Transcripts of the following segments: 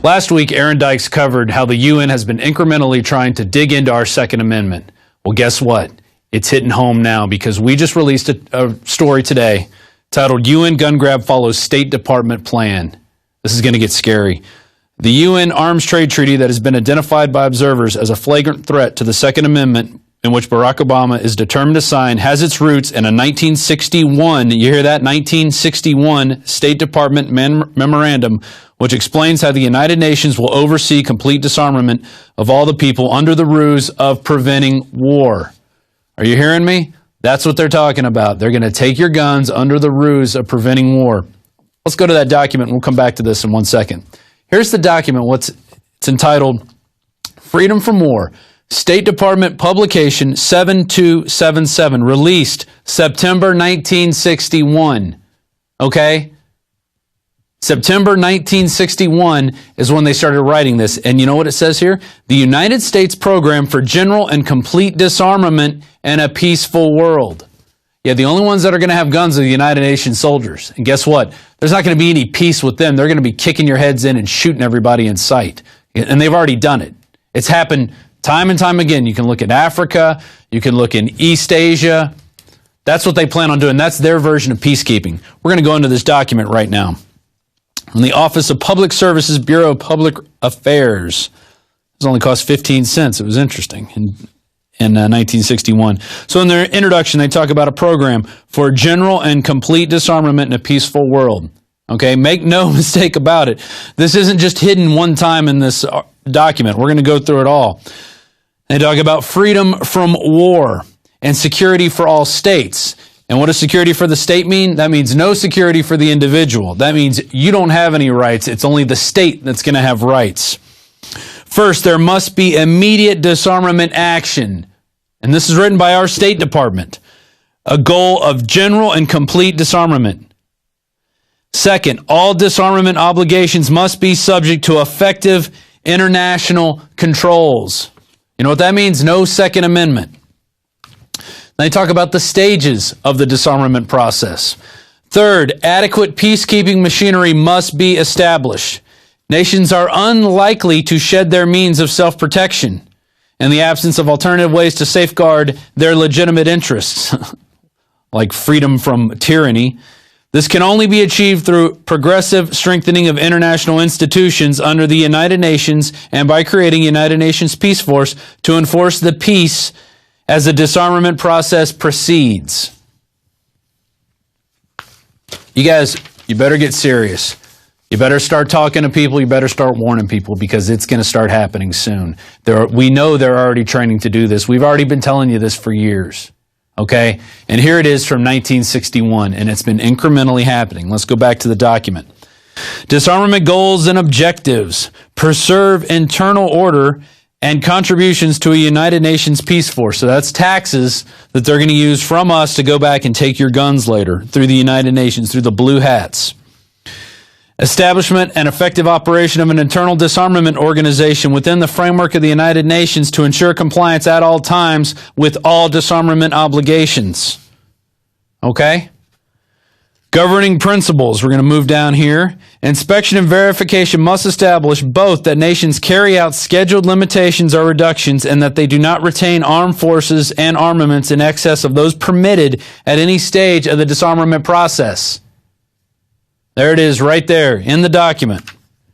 Last week, Aaron Dykes covered how the UN has been incrementally trying to dig into our Second Amendment. Well, guess what? It's hitting home now because we just released a story today titled UN Gun Grab Follows State Department Plan. This is going to get scary. The UN Arms Trade Treaty that has been identified by observers as a flagrant threat to the Second Amendment, in which Barack Obama is determined to sign, has its roots in a 1961, you hear that, 1961 State Department memorandum, which explains how the United Nations will oversee complete disarmament of all the people under the ruse of preventing war. Are you hearing me? That's what they're talking about. They're going to take your guns under the ruse of preventing war. Let's go to that document, and we'll come back to this in 1 second. Here's the document. It's entitled Freedom from War. State Department Publication 7277, released September 1961. Okay? September 1961 is when they started writing this. And you know what it says here? The United States Program for General and Complete Disarmament and a Peaceful World. Yeah, the only ones that are going to have guns are the United Nations soldiers. And guess what? There's not going to be any peace with them. They're going to be kicking your heads in and shooting everybody in sight. And they've already done it. It's happened time and time again. You can look at Africa. You can look in East Asia. That's what they plan on doing. That's their version of peacekeeping. We're going to go into this document right now. From the Office of Public Services, Bureau of Public Affairs. This only cost 15 cents. It was interesting in 1961. So in their introduction, they talk about a program for general and complete disarmament in a peaceful world. Okay, make no mistake about it. This isn't just hidden one time in this document. We're going to go through it all. They talk about freedom from war and security for all states. And what does security for the state mean? That means no security for the individual. That means you don't have any rights. It's only the state that's going to have rights. First, there must be immediate disarmament action. And this is written by our State Department. A goal of general and complete disarmament. Second, all disarmament obligations must be subject to effective international controls. You know what that means? No Second Amendment. They talk about the stages of the disarmament process. Third, adequate peacekeeping machinery must be established. Nations are unlikely to shed their means of self-protection in the absence of alternative ways to safeguard their legitimate interests, like freedom from tyranny. This can only be achieved through progressive strengthening of international institutions under the United Nations and by creating a United Nations Peace Force to enforce the peace as the disarmament process proceeds. You guys, you better get serious. You better start talking to people. You better start warning people because it's going to start happening soon. We know they're already training to do this. We've already been telling you this for years. Okay? And here it is from 1961, and it's been incrementally happening. Let's go back to the document. Disarmament goals and objectives. Preserve internal order and contributions to a United Nations Peace Force. So that's taxes that they're going to use from us to go back and take your guns later through the United Nations, through the blue hats. Establishment and effective operation of an internal disarmament organization within the framework of the United Nations to ensure compliance at all times with all disarmament obligations. Okay? Governing principles, we're going to move down here. Inspection and verification must establish both that nations carry out scheduled limitations or reductions and that they do not retain armed forces and armaments in excess of those permitted at any stage of the disarmament process. There it is right there in the document.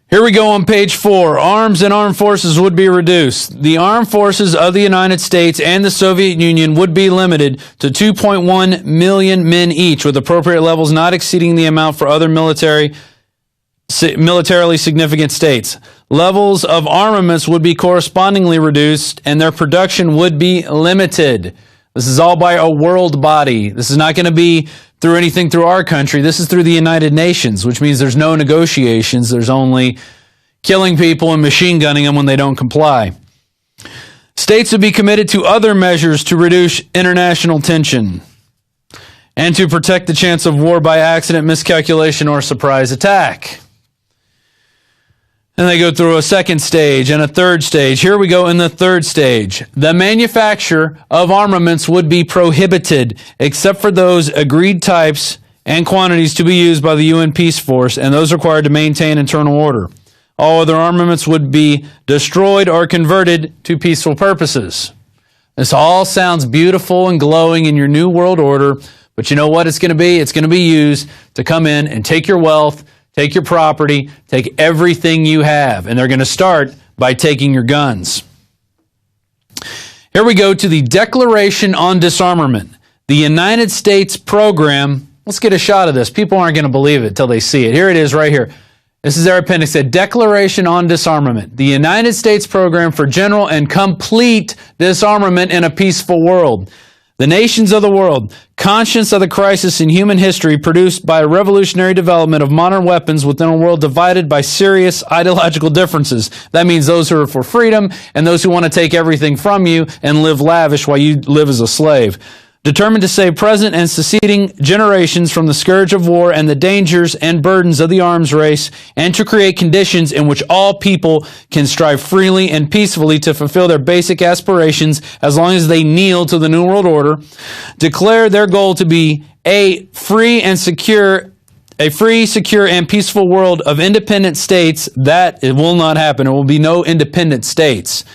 Here we go on page 4. Arms and armed forces would be reduced. The armed forces of the United States and the Soviet Union would be limited to 2.1 million men each, with appropriate levels not exceeding the amount for other militarily significant states. Levels of armaments would be correspondingly reduced, and their production would be limited. This is all by a world body. This is not going to be through anything through our country. This is through the United Nations, which means there's no negotiations. There's only killing people and machine gunning them when they don't comply. States would be committed to other measures to reduce international tension and to protect the chance of war by accident, miscalculation, or surprise attack. And they go through a second stage and a third stage. Here we go in the third stage. The manufacture of armaments would be prohibited except for those agreed types and quantities to be used by the UN Peace Force and those required to maintain internal order. All other armaments would be destroyed or converted to peaceful purposes. This all sounds beautiful and glowing in your new world order, but you know what it's going to be? It's going to be used to come in and take your wealth, take your property, take everything you have. And they're going to start by taking your guns. Here we go to the Declaration on Disarmament. The United States program. Let's get a shot of this. People aren't going to believe it till they see it. Here it is right here. This is their appendix, a Declaration on Disarmament. The United States program for general and complete disarmament in a peaceful world. The nations of the world, conscious of the crisis in human history produced by a revolutionary development of modern weapons within a world divided by serious ideological differences. That means those who are for freedom and those who want to take everything from you and live lavish while you live as a slave. Determined to save present and succeeding generations from the scourge of war and the dangers and burdens of the arms race, and to create conditions in which all people can strive freely and peacefully to fulfill their basic aspirations as long as they kneel to the New World Order, declare their goal to be a free, secure, and peaceful world of independent states. That it will not happen. There will be no independent states.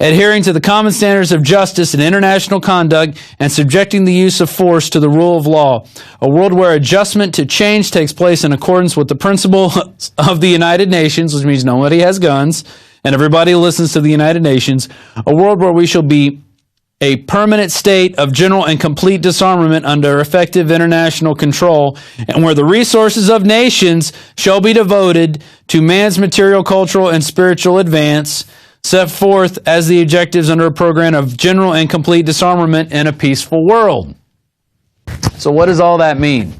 Adhering to the common standards of justice and international conduct, and subjecting the use of force to the rule of law. A world where adjustment to change takes place in accordance with the principle of the United Nations, which means nobody has guns, and everybody listens to the United Nations. A world where we shall be a permanent state of general and complete disarmament under effective international control, and where the resources of nations shall be devoted to man's material, cultural, and spiritual advance, set forth as the objectives under a program of general and complete disarmament in a peaceful world. So what does all that mean?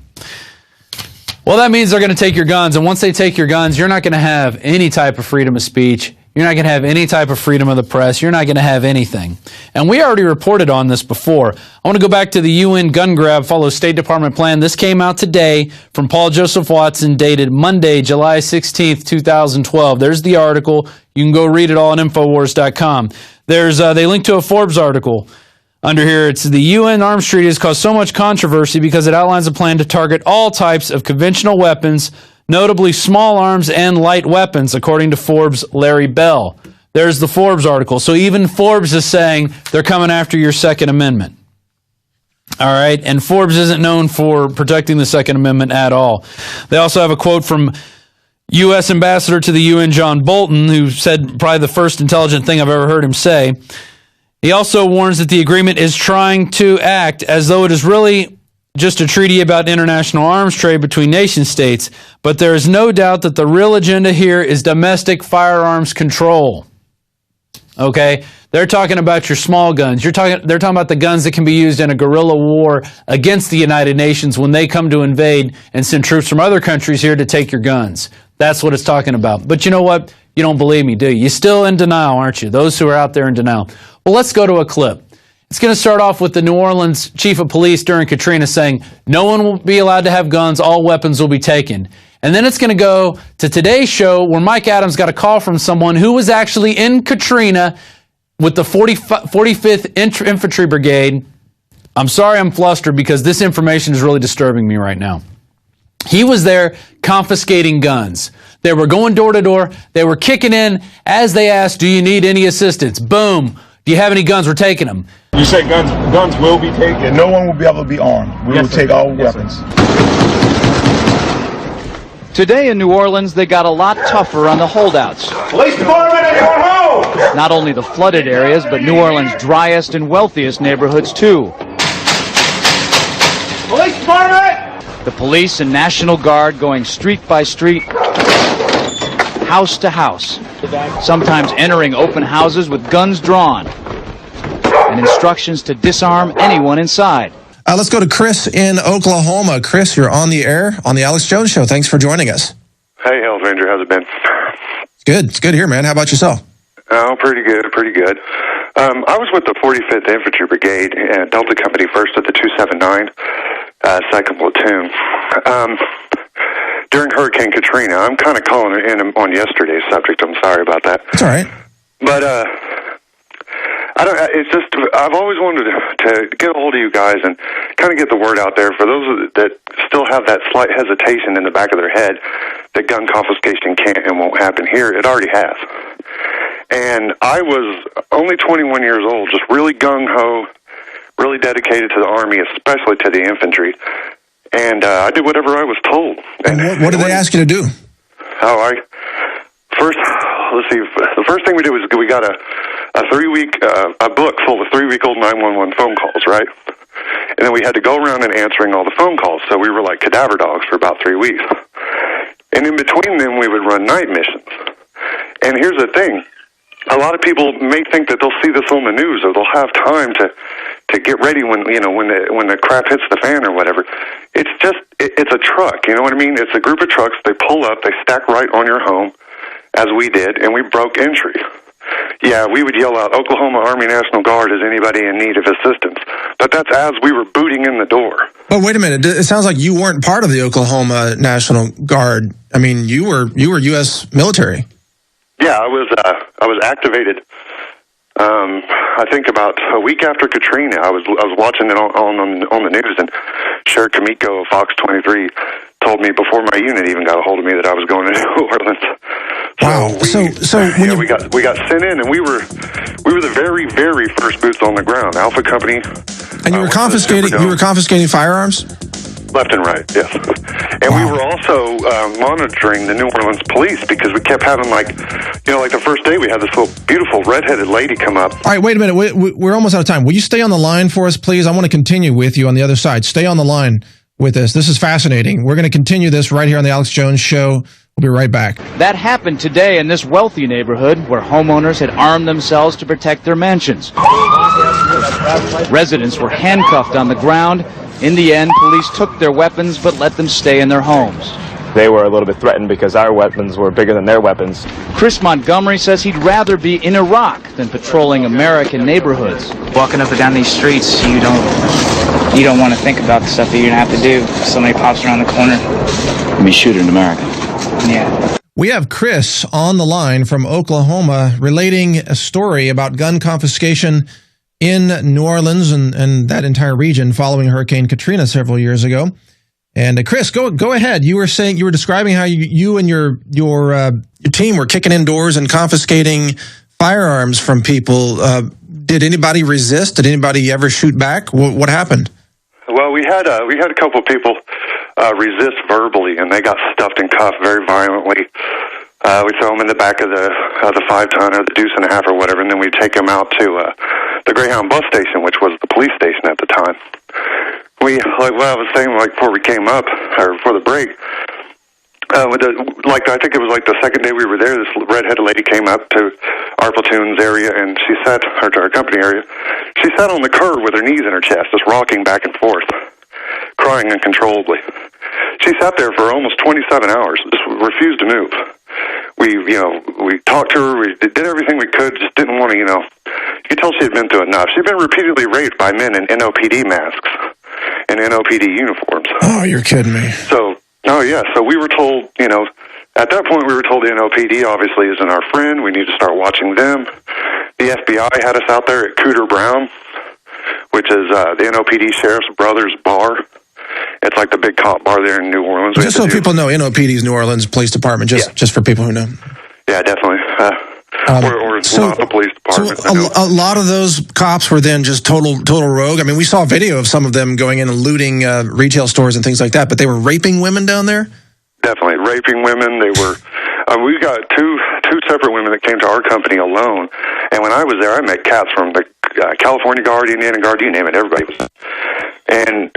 Well, that means they're going to take your guns, and once they take your guns, you're not going to have any type of freedom of speech. You're not going to have any type of freedom of the press. You're not going to have anything. And we already reported on this before. I want to go back to the UN gun grab follows State Department plan. This came out today from Paul Joseph Watson, dated Monday, July 16th, 2012. There's the article. You can go read it all on Infowars.com. They link to a Forbes article. Under here, it's the UN Arms Treaty has caused so much controversy because it outlines a plan to target all types of conventional weapons, notably small arms and light weapons, according to Forbes' Larry Bell. There's the Forbes article. So even Forbes is saying they're coming after your Second Amendment. All right, and Forbes isn't known for protecting the Second Amendment at all. They also have a quote from U.S. Ambassador to the UN, John Bolton, who said probably the first intelligent thing I've ever heard him say. He also warns that the agreement is trying to act as though it is really just a treaty about international arms trade between nation states, but there is no doubt that the real agenda here is domestic firearms control. Okay? They're talking about your small guns. They're talking about the guns that can be used in a guerrilla war against the United Nations when they come to invade and send troops from other countries here to take your guns. That's what it's talking about. But you know what? You don't believe me, do you? You're still in denial, aren't you? Those who are out there in denial. Well, let's go to a clip. It's going to start off with the New Orleans chief of police during Katrina saying, no one will be allowed to have guns, all weapons will be taken. And then it's going to go to today's show where Mike Adams got a call from someone who was actually in Katrina with the 45th Infantry Brigade. I'm sorry I'm flustered because this information is really disturbing me right now. He was there confiscating guns. They were going door to door. They were kicking in as they asked, do you need any assistance? Boom. Do you have any guns? We're taking them. You said guns will be taken? No one will be able to be armed. We will take all weapons. Today in New Orleans, they got a lot tougher on the holdouts. Police department, anyone home? Not only the flooded areas, but New Orleans' driest and wealthiest neighborhoods, too. Police department! The police and National Guard going street by street, house to house, sometimes entering open houses with guns drawn, and instructions to disarm anyone inside. Let's go to Chris in Oklahoma. Chris, you're on the air on the Alex Jones Show. Thanks for joining us. Hey, Hells Ranger, how's it been? Good. It's good here, man. How about yourself? Oh, pretty good, pretty good. I was with the 45th Infantry Brigade, Delta Company, 1st of the 279, 2nd Platoon. During Hurricane Katrina, I'm kind of calling in on yesterday's subject. I'm sorry about that. It's all right. But I've always wanted to get a hold of you guys and kind of get the word out there for those that still have that slight hesitation in the back of their head that gun confiscation can't and won't happen here. It already has. And I was only 21 years old, just really gung-ho, really dedicated to the Army, especially to the infantry. And I did whatever I was told. And what did they ask you to do? Let's see, the first thing we did was we got a 3-week, a book full of 3-week-old 911 phone calls, right? And then we had to go around and answering all the phone calls. So we were like cadaver dogs for about 3 weeks. And in between them, we would run night missions. And here's the thing. A lot of people may think that they'll see this on the news or they'll have time to get ready when the crap hits the fan or whatever. It's just, it's a truck, you know what I mean? It's a group of trucks. They pull up, they stack right on your home, as we did, and we broke entry. Yeah, we would yell out, Oklahoma Army National Guard, is anybody in need of assistance? But that's as we were booting in the door. But wait a minute, it sounds like you weren't part of the Oklahoma National Guard. I mean, you were U.S. military. Yeah, I was activated. I think about a week after Katrina, I was watching it on the news, and Sheriff Kamiko of Fox 23 told me before my unit even got a hold of me that I was going to New Orleans. Wow. We got sent in, and we were the very, very first boots on the ground. Alpha Company. And you were confiscating firearms? Left and right, yes. And we were also monitoring the New Orleans police because we kept having like the first day we had this little beautiful redheaded lady come up. All right, wait a minute. We're almost out of time. Will you stay on the line for us, please? I want to continue with you on the other side. Stay on the line with us. This is fascinating. We're going to continue this right here on the Alex Jones Show. We'll be right back. That happened today in this wealthy neighborhood where homeowners had armed themselves to protect their mansions. Residents were handcuffed on the ground. In the end, police took their weapons but let them stay in their homes. They were a little bit threatened because our weapons were bigger than their weapons. Chris Montgomery says he'd rather be in Iraq than patrolling American neighborhoods. Walking up and down these streets, you don't want to think about the stuff that you're going to have to do. Somebody pops around the corner. Be shooting American. Yeah. We have Chris on the line from Oklahoma relating a story about gun confiscation in New Orleans and that entire region following Hurricane Katrina several years ago. And Chris, go ahead. You were describing how you and your team were kicking in doors and confiscating firearms from people. Did anybody resist? Did anybody ever shoot back? What happened? Well, we had a couple of people resist verbally, and they got stuffed and cuffed very violently. We throw them in the back of the 5-ton or the deuce and a half or whatever, and then we take them out to the Greyhound bus station, which was the police station at the time. I was saying, before we came up, or before the break, I think it was like the second day we were there, this redheaded lady came up to our platoon's area, and she sat, or to our company area, she sat on the curb with her knees in her chest, just rocking back and forth, crying uncontrollably. She sat there for almost 27 hours, just refused to move. We talked to her, we did everything we could, just didn't want to, you could tell she had been through enough. She'd been repeatedly raped by men in NOPD masks and NOPD uniforms. Oh, you're kidding me. So we were told, at that point we were told the NOPD obviously isn't our friend, we need to start watching them. The FBI had us out there at Cooter Brown, which is the NOPD Sheriff's Brothers Bar. It's like the big cop bar there in New Orleans. Just so people know, NOPD's New Orleans Police Department, just for people who know. Yeah, definitely. Or the police department. So a lot of those cops were then just total rogue. I mean, we saw a video of some of them going in and looting retail stores and things like that, but they were raping women down there? Definitely. Raping women. They were... we got two separate women that came to our company alone, and when I was there, I met cats from the California Guard, Indiana Guard, you name it, everybody was... And...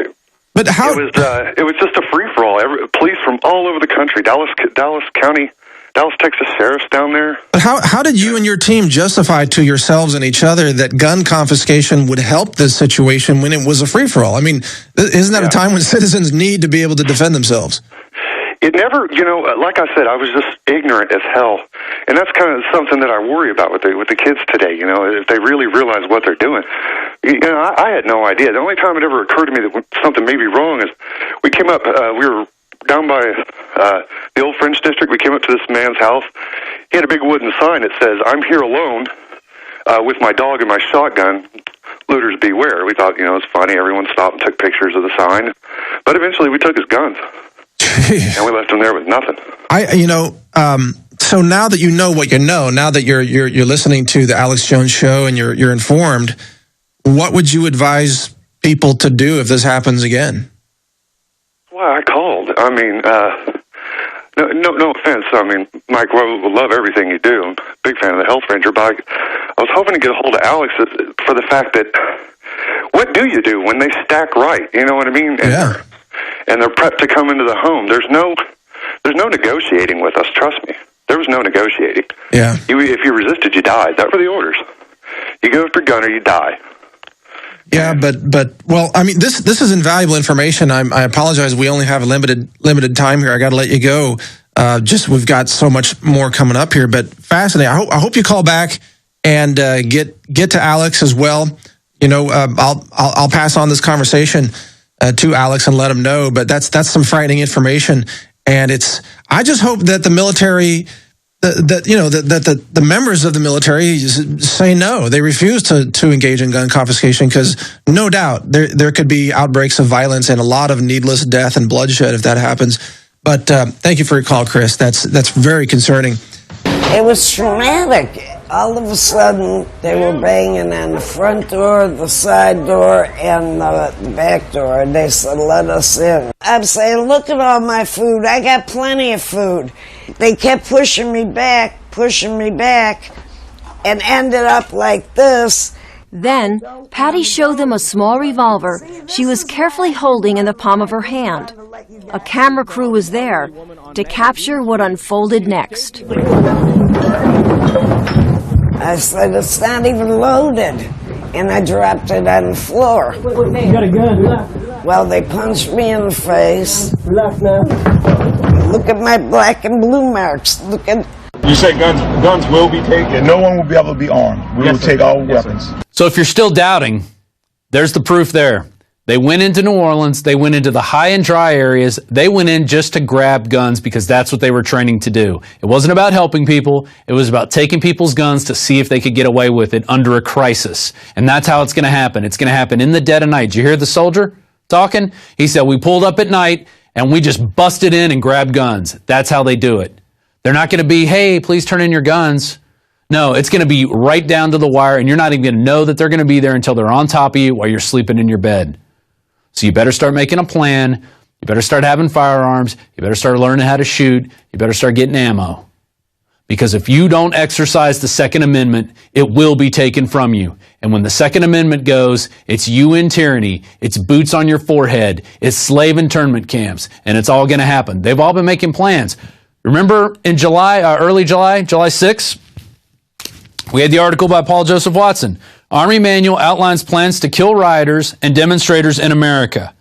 But how... It was just a free-for-all. Police from all over the country, Dallas County, Dallas, Texas sheriffs down there. But how did you and your team justify to yourselves and each other that gun confiscation would help this situation when it was a free-for-all? I mean, isn't that a time when citizens need to be able to defend themselves? It never, like I said, I was just ignorant as hell. And that's kind of something that I worry about with the kids today, if they really realize what they're doing. I had no idea. The only time it ever occurred to me that something may be wrong is we came up, we were down by the old French district. We came up to this man's house. He had a big wooden sign that says, "I'm here alone with my dog and my shotgun. Looters beware." We thought, it's funny. Everyone stopped and took pictures of the sign. But eventually we took his guns. and we left them there with nothing. So now that you know what you know, now that you're listening to the Alex Jones Show and you're informed, what would you advise people to do if this happens again? Well, I called. I mean, no offense. I mean, Mike, we love everything you do. I'm a big fan of the Health Ranger, but I was hoping to get a hold of Alex for the fact that what do you do when they stack right? You know what I mean? And they're prepped to come into the home. There's no negotiating with us. Trust me. There was no negotiating. Yeah. If you resisted, you died. That were the orders. You go after gun or you die. Yeah, but well, I mean, this is invaluable information. I apologize. We only have a limited time here. I got to let you go. We've got so much more coming up here, but fascinating. I hope you call back and get to Alex as well. You know, I'll pass on this conversation to Alex and let him know. But that's some frightening information, and I just hope that the military. That the members of the military say no. They refuse to engage in gun confiscation because no doubt there could be outbreaks of violence and a lot of needless death and bloodshed if that happens. But thank you for your call, Chris. That's very concerning. It was traumatic. All of a sudden, they were banging on the front door, the side door, and the back door. And they said, let us in. I'm saying, look at all my food. I got plenty of food. They kept pushing me back, and ended up like this. Then, Patty showed them a small revolver she was carefully holding in the palm of her hand. A camera crew was there to capture what unfolded next. I said, it's not even loaded. And I dropped it on the floor. You got a gun. Well, they punched me in the face. Look at my black and blue marks. Look at... You said guns will be taken. No one will be able to be armed. We will take all weapons. So if you're still doubting, there's the proof there. They went into New Orleans. They went into the high and dry areas. They went in just to grab guns because that's what they were training to do. It wasn't about helping people. It was about taking people's guns to see if they could get away with it under a crisis. And that's how it's going to happen. It's going to happen in the dead of night. Did you hear the soldier talking? He said, we pulled up at night and we just busted in and grabbed guns. That's how they do it. They're not going to be, hey, please turn in your guns. No, it's going to be right down to the wire, and you're not even going to know that they're going to be there until they're on top of you while you're sleeping in your bed. So you better start making a plan. You better start having firearms. You better start learning how to shoot. You better start getting ammo. Because if you don't exercise the Second Amendment, it will be taken from you. And when the Second Amendment goes, it's UN tyranny, it's boots on your forehead, it's slave internment camps, and it's all going to happen. They've all been making plans. Remember in July, early July 6th, we had the article by Paul Joseph Watson. Army manual outlines plans to kill rioters and demonstrators in America.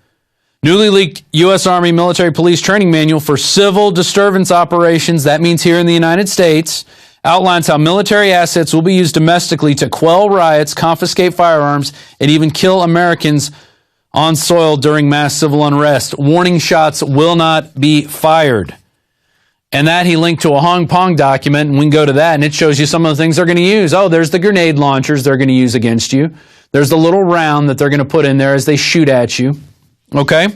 Newly leaked U.S. Army military police training manual for civil disturbance operations, that means here in the United States, outlines how military assets will be used domestically to quell riots, confiscate firearms, and even kill Americans on soil during mass civil unrest. Warning shots will not be fired. And that he linked to a Hong Kong document, and we can go to that, and it shows you some of the things they're going to use. Oh, there's the grenade launchers they're going to use against you. There's the little round that they're going to put in there as they shoot at you. Okay?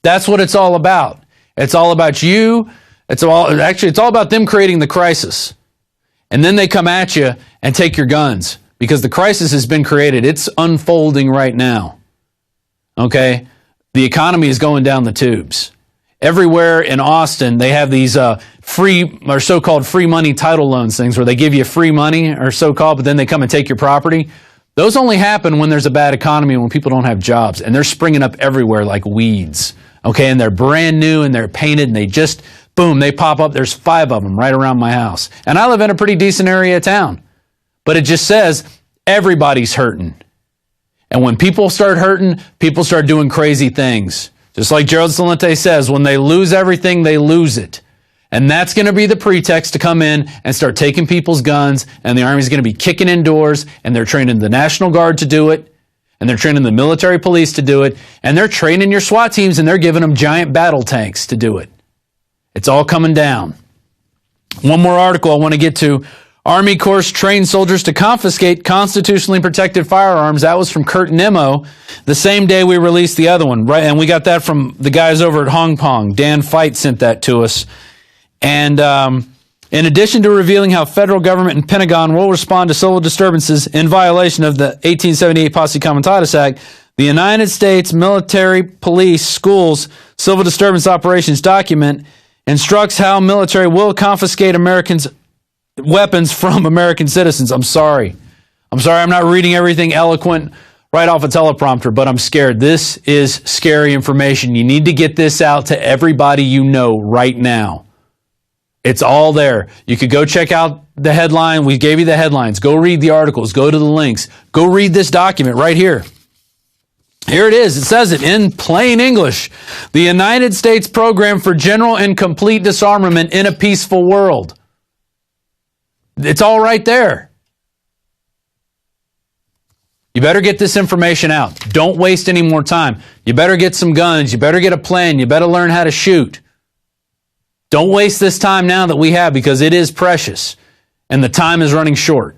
That's what it's all about. It's all about you. It's all about them creating the crisis. And then they come at you and take your guns because the crisis has been created. It's unfolding right now. Okay? The economy is going down the tubes. Everywhere in Austin, they have these free or so-called free money title loans things where they give you free money or so-called, but then they come and take your property. Those only happen when there's a bad economy and when people don't have jobs. And they're springing up everywhere like weeds. Okay, and they're brand new and they're painted and they just, boom, they pop up. There's 5 of them right around my house. And I live in a pretty decent area of town. But it just says everybody's hurting. And when people start hurting, people start doing crazy things. Just like Gerald Celente says, when they lose everything, they lose it. And that's going to be the pretext to come in and start taking people's guns, and the Army's going to be kicking in doors, and they're training the National Guard to do it, and they're training the military police to do it, and they're training your SWAT teams, and they're giving them giant battle tanks to do it. It's all coming down. One more article I want to get to. Army Corps trained soldiers to confiscate constitutionally protected firearms. That was from Kurt Nimmo the same day we released the other one, right? And we got that from the guys over at Hong Kong. Dan Fight sent that to us. And in addition to revealing how federal government and Pentagon will respond to civil disturbances in violation of the 1878 Posse Comitatus Act, the United States Military Police Schools Civil Disturbance Operations document instructs how military will confiscate Americans' weapons from American citizens. I'm sorry I'm not reading everything eloquent right off a teleprompter, but I'm scared. This is scary information. You need to get this out to everybody you know right now. It's all there. You could go check out the headline. We gave you the headlines. Go read the articles. Go to the links. Go read this document right here. Here it is. It says it in plain English. The United States Program for General and Complete Disarmament in a Peaceful World. It's all right there. You better get this information out. Don't waste any more time. You better get some guns. You better get a plan. You better learn how to shoot. Don't waste this time now that we have, because it is precious and the time is running short.